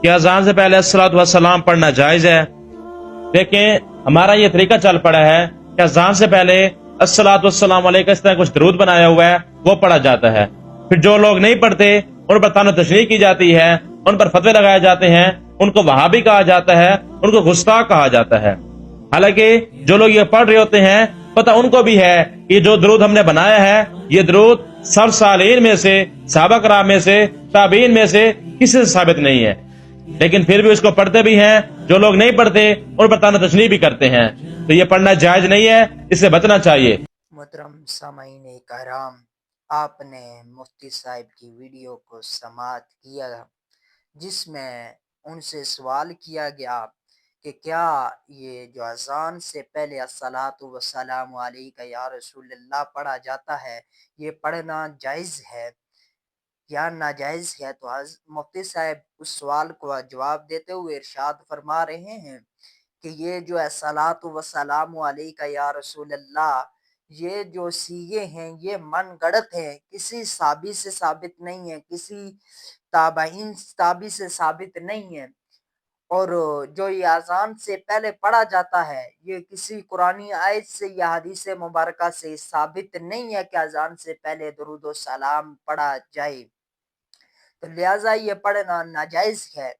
کہ اذان سے پہلے الصلاۃ والسلام پڑھنا جائز ہے. دیکھیں ہمارا یہ طریقہ چل پڑا ہے کہ اذان سے پہلے الصلاۃ والسلام علیہ اس طرح کچھ درود بنایا ہوا ہے وہ پڑھا جاتا ہے. پھر جو لوگ نہیں پڑھتے ان پر تانو تشریح کی جاتی ہے، ان پر فتوے لگائے جاتے ہیں، ان کو وہابی کہا جاتا ہے، ان کو گستاخ کہا جاتا ہے. حالانکہ جو لوگ یہ پڑھ رہے ہوتے ہیں پتہ ان کو بھی ہے کہ جو درود ہم نے بنایا ہے یہ درود سلف صالحین میں سے، صحابہ کرام میں سے، تابعین میں سے کسی سے ثابت نہیں ہے، لیکن پھر بھی اس کو پڑھتے بھی ہیں. جو لوگ نہیں پڑھتے ان پر تانہ تشریح بھی کرتے ہیں. تو یہ پڑھنا جائز نہیں ہے، اس سے بچنا چاہیے. محترم سامعین کرام، آپ نے مفتی صاحب کی ویڈیو کو سماعت کیا جس میں ان سے سوال کیا گیا کہ کیا یہ جو اذان سے پہلے الصلاۃ والسلام علیک یا رسول اللہ پڑھا جاتا ہے یہ پڑھنا جائز ہے یا ناجائز ہے؟ تو مفتی صاحب اس سوال کو جواب دیتے ہوئے ارشاد فرما رہے ہیں کہ یہ جو الصلاۃ والسلام علیک یا رسول اللہ یہ جو سیغے ہیں یہ من گڑت ہیں، کسی صحابی سے ثابت نہیں ہے، کسی تابعی سے ثابت نہیں ہے. اور جو یہ اذان سے پہلے پڑھا جاتا ہے یہ کسی قرآنی آیت سے یا حدیث مبارکہ سے ثابت نہیں ہے کہ اذان سے پہلے درود و سلام پڑھا جائے، تو لہٰذا یہ پڑھنا ناجائز ہے.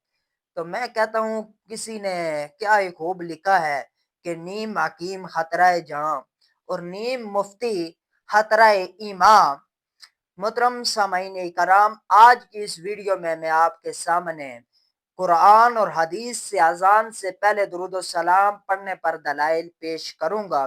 تو میں کہتا ہوں کسی نے کیا ایک خوب لکھا ہے کہ نیم حکیم خطرہ جہاں اور نیم مفتی خطرہ امام. محترم سامعین کرام، آج کی اس ویڈیو میں آپ کے سامنے قرآن اور حدیث سے اذان سے پہلے درود و سلام پڑھنے پر دلائل پیش کروں گا.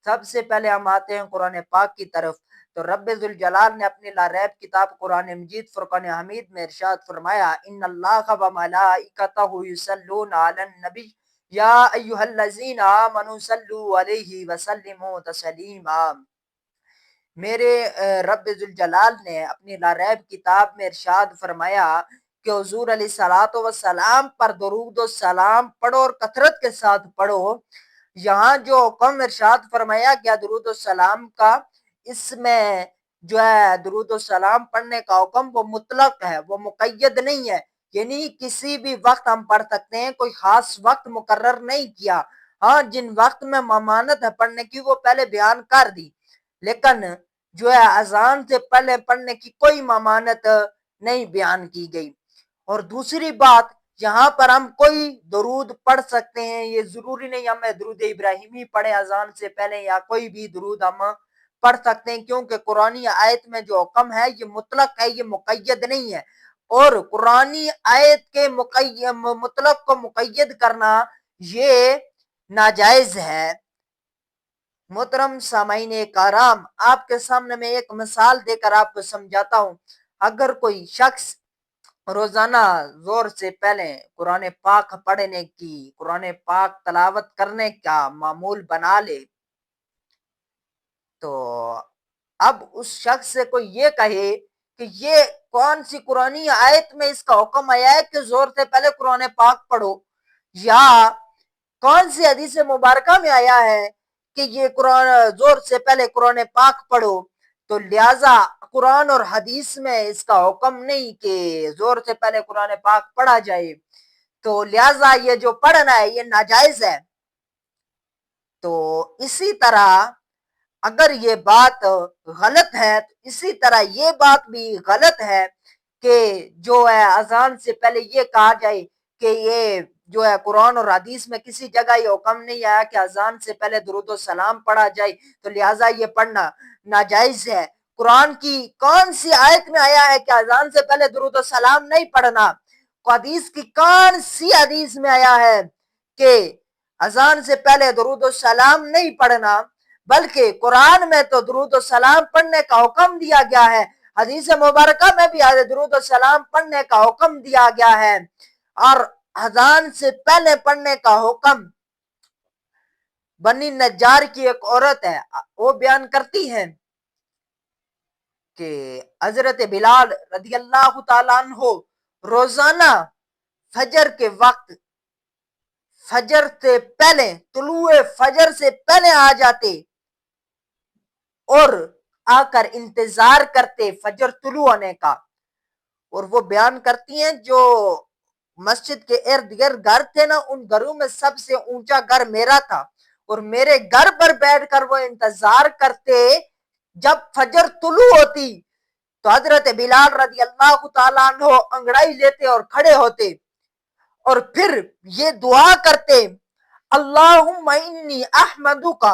سب سے پہلے ہم آتے ہیں قرآن پاک کی طرف. تو رب ذوالجلال نے اپنی لاریب کتاب قرآن مجید فرقان حمید میں ارشاد فرمایا ان اللہ و ملائکتہ یصلون علی النبی یا ایھا الذین آمنوا صلوا علیہ وسلموا تسلیما. میرے رب ذوالجلال نے اپنی لاریب کتاب میں ارشاد فرمایا کہ حضور علیہ الصلوۃ والسلام پر درود و سلام پڑھو اور کثرت کے ساتھ پڑھو. یہاں جو حکم ارشاد فرمایا گیا درود و سلام کا، اس میں جو ہے درود و سلام پڑھنے کا حکم وہ مطلق ہے، وہ مقید نہیں ہے، یعنی کسی بھی وقت ہم پڑھ سکتے ہیں، کوئی خاص وقت مقرر نہیں کیا. ہاں جن وقت میں ممانت ہے پڑھنے کی وہ پہلے بیان کر دی، لیکن جو ہے اذان سے پہلے پڑھنے کی کوئی ممانت نہیں بیان کی گئی. اور دوسری بات یہاں پر ہم کوئی درود پڑھ سکتے ہیں، یہ ضروری نہیں ہمیں درود ابراہیمی پڑھیں اذان سے پہلے، یا کوئی بھی درود ہم پڑھ سکتے ہیں، کیونکہ قرآنی آیت میں جو حکم ہے یہ مطلق ہے، یہ مقید نہیں ہے. اور قرآنی آیت کے مطلق کو مقید کرنا یہ ناجائز ہے. محترم سامعین کرام، آپ کے سامنے میں ایک مثال دے کر آپ کو سمجھاتا ہوں. اگر کوئی شخص روزانہ زور سے پہلے قرآن پاک پڑھنے کی، قرآن پاک تلاوت کرنے کا معمول بنا لے، تو اب اس شخص سے کوئی یہ کہے کہ یہ کون سی قرآنی آیت میں اس کا حکم آیا ہے کہ زور سے پہلے قرآن پاک پڑھو، یا کون سی حدیث مبارکہ میں آیا ہے کہ یہ قرآن زور سے پہلے قرآن پاک پڑھو، تو لہٰذا قرآن اور حدیث میں اس کا حکم نہیں کہ زور سے پہلے قرآن پاک پڑھا جائے، تو لہٰذا یہ جو پڑھنا ہے یہ ناجائز ہے. تو اسی طرح اگر یہ بات غلط ہے تو اسی طرح یہ بات بھی غلط ہے کہ جو ہے اذان سے پہلے یہ کہا جائے کہ یہ جو ہے قرآن اور حدیث میں کسی جگہ یہ حکم نہیں آیا کہ اذان سے پہلے درود و سلام پڑھا جائے، تو لہٰذا یہ پڑھنا ناجائز ہے. قرآن کی کون سی آیت میں آیا ہے کہ اذان سے پہلے درود و سلام نہیں پڑھنا؟ حدیث کی کون سی حدیث میں آیا ہے کہ اذان سے پہلے درود و سلام نہیں پڑھنا؟ بلکہ قرآن میں تو درود و سلام پڑھنے کا حکم دیا گیا ہے، حدیث مبارکہ میں بھی درود و سلام پڑھنے کا حکم دیا گیا ہے. اور اذان سے پہلے پڑھنے کا حکم بنی نجار کی ایک عورت ہے، وہ بیان کرتی ہے کہ حضرت بلال رضی اللہ تعالیٰ عنہ روزانہ فجر کے وقت، فجر سے پہلے، طلوع فجر سے پہلے آ جاتے اور آ کر انتظار کرتے فجر طلوع ہونے کا. اور وہ بیان کرتی ہیں جو مسجد کے ارد گرد گھر تھے نا، ان گھروں میں سب سے اونچا گھر میرا تھا، اور میرے گھر پر بیٹھ کر وہ انتظار کرتے جب فجر طلوع ہوتی تو حضرت بلال رضی اللہ تعالیٰ عنہ انگڑائی لیتے اور کھڑے ہوتے اور پھر یہ دعا کرتے، اللہم انی احمدک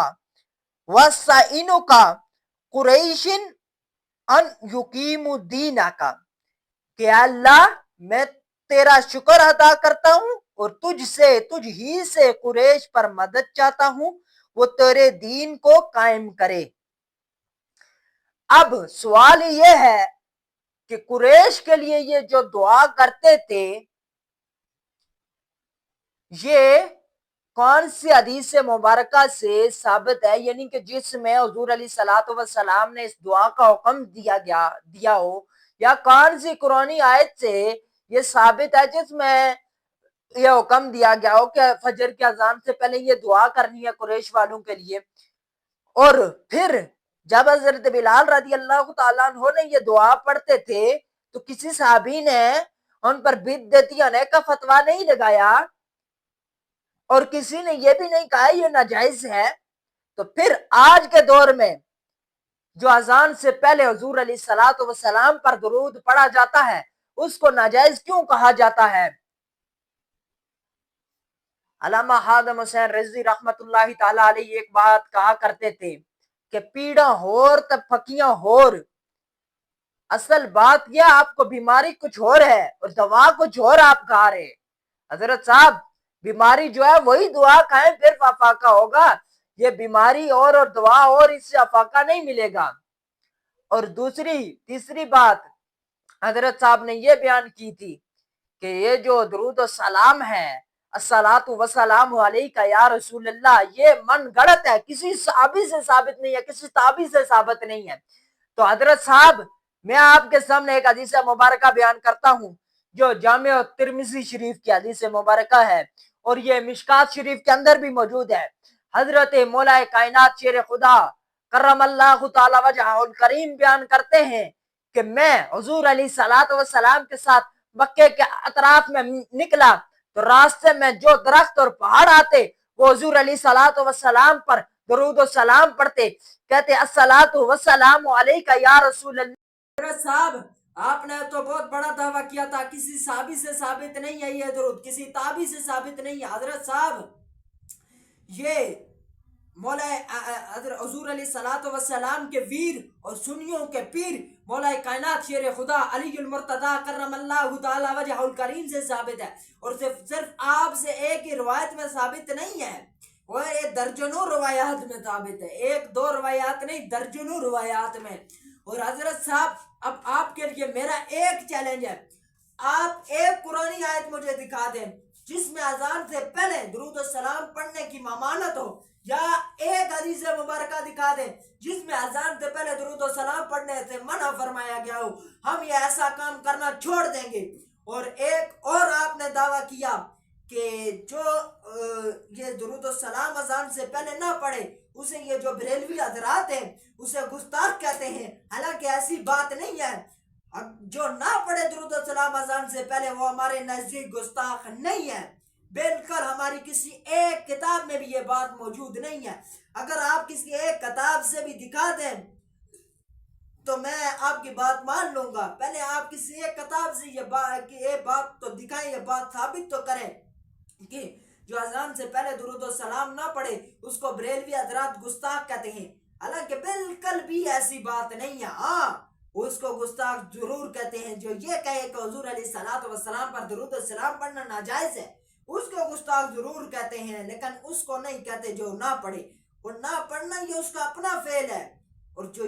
وَاسْتَعِنُکَ قریش ان یقیم دینک، کہ اللہ میں تیرا شکر ادا کرتا ہوں اور تجھ ہی سے قریش پر مدد چاہتا ہوں وہ تیرے دین کو قائم کرے۔ اب سوال یہ ہے کہ قریش کے لیے یہ جو دعا کرتے تھے یہ کون سی حدیث مبارکہ سے ثابت ہے، یعنی کہ جس میں حضور علیہ الصلوۃ والسلام نے اس دعا کا حکم دیا ہو، یا کون سی قرآنی آیت سے یہ ثابت ہے جس میں یہ حکم دیا گیا ہو کہ فجر کی اذان سے پہلے یہ دعا کرنی ہے قریش والوں کے لیے۔ اور پھر جب حضرت بلال رضی اللہ تعالیٰ عنہ نے یہ دعا پڑھتے تھے تو کسی صحابی نے ان پر بدعتی ہونے کا فتویٰ نہیں لگایا اور کسی نے یہ بھی نہیں کہا یہ ناجائز ہے، تو پھر آج کے دور میں جو اذان سے پہلے حضور علیہ الصلوۃ والسلام پر درود پڑھا جاتا ہے اس کو ناجائز کیوں کہا جاتا ہے؟ علامہ ہادم حسین رضوی رحمت اللہ تعالی علیہ ایک بات کہا کرتے تھے کہ پیڑا ہور تب پھکیاں ہور، اصل بات یہ آپ کو بیماری کچھ اور ہے اور دوا کچھ اور آپ کھا رہے۔ حضرت صاحب بیماری جو ہے وہی دعا کھائیں پھر افاقہ ہوگا، یہ بیماری اور دعا اور اس سے افاقہ نہیں ملے گا۔ اور تیسری بات حضرت صاحب نے یہ بیان کی تھی کہ یہ جو درود و سلام ہے الصلاۃ والسلام علیک یا رسول اللہ، یہ من گڑت ہے، کسی صحابی سے ثابت نہیں ہے، کسی تابعی سے ثابت نہیں ہے۔ تو حضرت صاحب میں آپ کے سامنے ایک حدیث مبارکہ بیان کرتا ہوں جو جامع ترمذی شریف کی حدیث مبارکہ ہے اور یہ مشکات شریف کے اندر بھی موجود ہے۔ حضرت مولا کائنات شیر خدا کرم اللہ تعالی وجہہ الکریم بیان کرتے ہیں کہ میں حضور علیہ الصلوۃ والسلام کے ساتھ مکے کے اطراف میں نکلا تو راستے میں جو درخت اور پہاڑ آتے وہ حضور علیہ الصلوۃ والسلام پر درود و سلام پڑھتے، کہتے الصلاۃ والسلام علیک یا رسول اللہ۔ حضرت صاحب آپ نے تو بہت بڑا دعویٰ کیا تھا، کسی صحابی سے ثابت نہیں ہے یہ درود، کسی تابعی سے ثابت نہیں ہے۔ حضرت صاحب یہ مولا حضور علیہ الصلوۃ والسلام کے ویر اور سنیوں کے پیر مولا کائنات شیر خدا علی المرتضی کرم اللہ تعالی وجہ الکریم سے ثابت ہے، اور صرف آپ سے ایک ہی روایت میں ثابت نہیں ہے، وہ ایک درجنوں روایات میں ثابت ہے، ایک دو روایات نہیں درجنوں روایات میں۔ اور حضرت صاحب اب آپ کے لیے میرا ایک چیلنج ہے، آپ ایک قرآنی آیت مجھے دکھا دیں جس میں اذان سے پہلے درود السلام پڑھنے کی ممانعت ہو، یا ایک حدیث مبارکہ دکھا دیں جس میں اذان سے پہلے درود السلام پڑھنے سے منع فرمایا گیا ہو، ہم یہ ایسا کام کرنا چھوڑ دیں گے۔ اور ایک اور آپ نے دعویٰ کیا کہ جو یہ درود السلام اذان سے پہلے نہ پڑھے اسے یہ جو بریلوی حضرات ہیں اسے گستاخ کہتے ہیں، حالانکہ ایسی بات نہیں ہے، جو نہ پڑھے درود السلام اذان سے پہلے وہ ہمارے نزدیک گستاخ نہیں ہے، بالکل ہماری کسی ایک کتاب میں بھی یہ بات موجود نہیں ہے۔ اگر آپ کسی ایک کتاب سے بھی دکھا دیں تو میں آپ کی بات مان لوں گا، پہلے آپ کسی ایک کتاب سے یہ بات تو دکھائیں، یہ بات ثابت تو کریں کہ جو اذان سے پہلے درود السلام نہ پڑھے اس کو بریلوی حضرات گستاخ کہتے ہیں، حالانکہ بالکل بھی ایسی بات نہیں ہے۔ ہاں اس کو گستاخ ضرور کہتے ہیں جو یہ کہے کہ حضور علیہ الصلوۃ والسلام پر درود السلام پڑھنا ناجائز ہے، اس کو گستاخ ضرور کہتے ہیں، لیکن اس کو نہیں کہتے جو نہ پڑھے، اور نہ پڑھنا یہ اس کا اپنا فعل ہے، اور جو